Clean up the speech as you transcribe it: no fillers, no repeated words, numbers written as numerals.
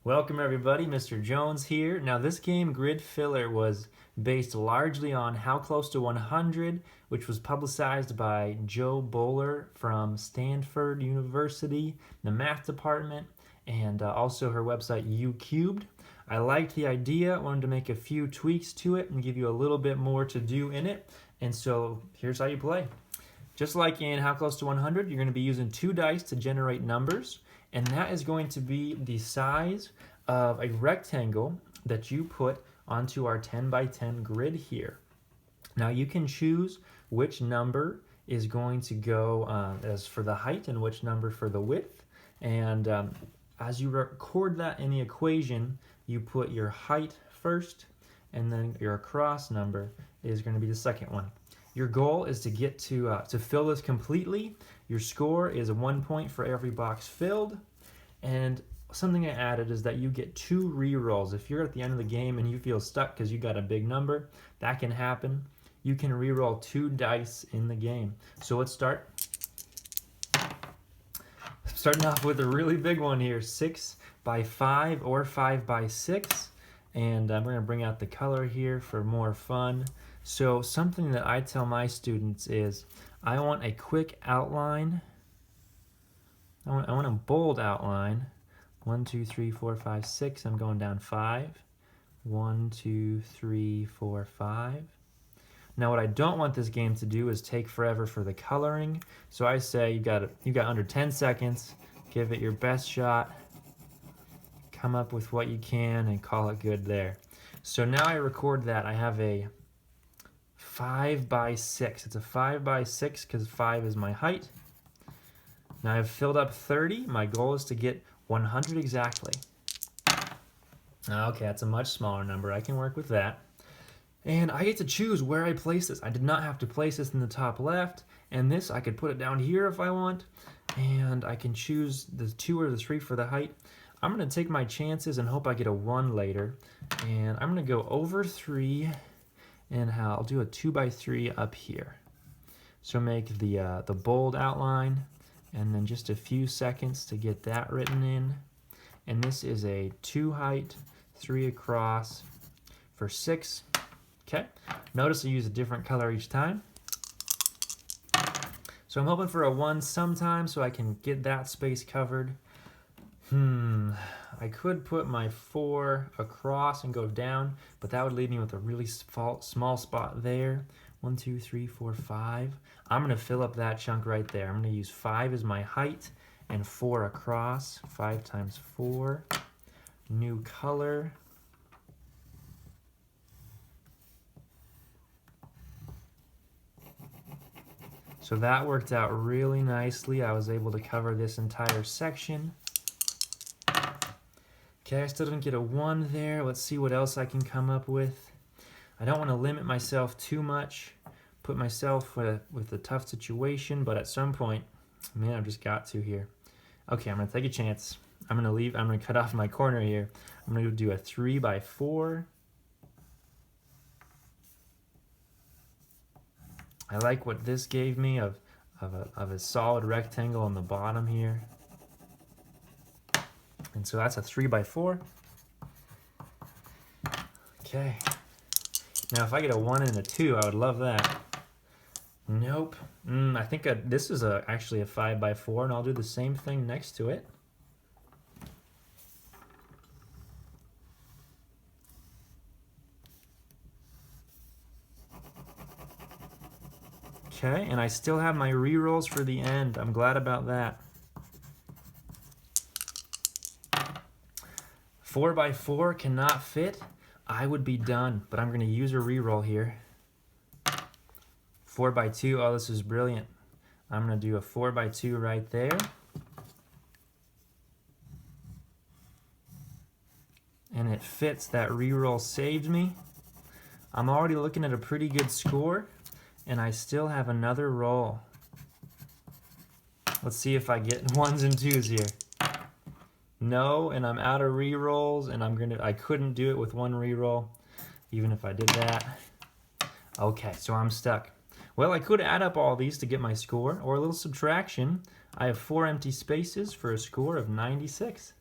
Welcome everybody, Mr. Jones here. Now this game, Grid Filler, was based largely on How Close to 100, which was publicized by Jo Boaler from Stanford University, the math department, and also her website UCubed. I liked the idea, wanted to make a few tweaks to it and give you a little bit more to do in it, and so here's how you play. Just like in How Close to 100, you're going to be using 2 dice to generate numbers, and that is going to be the size of a rectangle that you put onto our 10 by 10 grid here. Now you can choose which number is going to go as for the height and which number for the width, and as you record that in the equation, you put your height first, and then your across number is going to be the second one. Your goal is to get to fill this completely. Your score is 1 point for every box filled. And something I added is that you get 2 re-rolls. If you're at the end of the game and you feel stuck because you got a big number, that can happen. You can re-roll 2 dice in the game. So let's start. Starting off with a really big one here, 6 by 5 or 5 by 6. And I'm going to bring out the color here for more fun. So something that I tell my students is I want a quick outline. I want a bold outline. 1, 2, 3, 4, 5, 6. I'm going down 5. 1, 2, 3, 4, 5. Now what I don't want this game to do is take forever for the coloring. So I say you got under 10 seconds. Give it your best shot. Come up with what you can and call it good there. So now I record that. I have a 5 by 6. It's a 5 by 6 because 5 is my height. Now I've filled up 30. My goal is to get 100 exactly. Okay, that's a much smaller number. I can work with that. And I get to choose where I place this. I did not have to place this in the top left. And this, I could put it down here if I want. And I can choose the 2 or the 3 for the height. I'm going to take my chances and hope I get a 1 later. And I'm going to go over 3. And I'll do a 2 by 3 up here. So make the bold outline, and then just a few seconds to get that written in. And this is a 2 height, 3 across for 6. Okay. Notice I use a different color each time. So I'm hoping for a 1 sometime so I can get that space covered. I could put my 4 across and go down, but that would leave me with a really small spot there. 1, 2, 3, 4, 5. I'm going to fill up that chunk right there. I'm going to use 5 as my height and 4 across. 5 times 4. New color. So that worked out really nicely. I was able to cover this entire section. Okay, I still didn't get a 1 there. Let's see what else I can come up with. I don't want to limit myself too much, put myself with a tough situation, but at some point, man, I've just got to here. Okay, I'm going to take a chance. I'm going to cut off my corner here. I'm going to do a 3 by 4. I like what this gave me of a solid rectangle on the bottom here. And so that's a 3 by 4. Okay. Now if I get a 1 and a 2, I would love that. Nope. I think this is actually a 5 by 4, and I'll do the same thing next to it. Okay, and I still have my re-rolls for the end. I'm glad about that. 4 by 4 cannot fit. I would be done, but I'm going to use a re-roll here. 4 by 2, oh, this is brilliant. I'm going to do a 4 by 2 right there. And it fits. That re-roll saved me. I'm already looking at a pretty good score, and I still have another roll. Let's see if I get 1s and 2s here. No, and I'm out of re-rolls, and I couldn't do it with 1 re-roll, even if I did that. Okay, so I'm stuck. Well, I could add up all these to get my score, or a little subtraction. I have 4 empty spaces for a score of 96.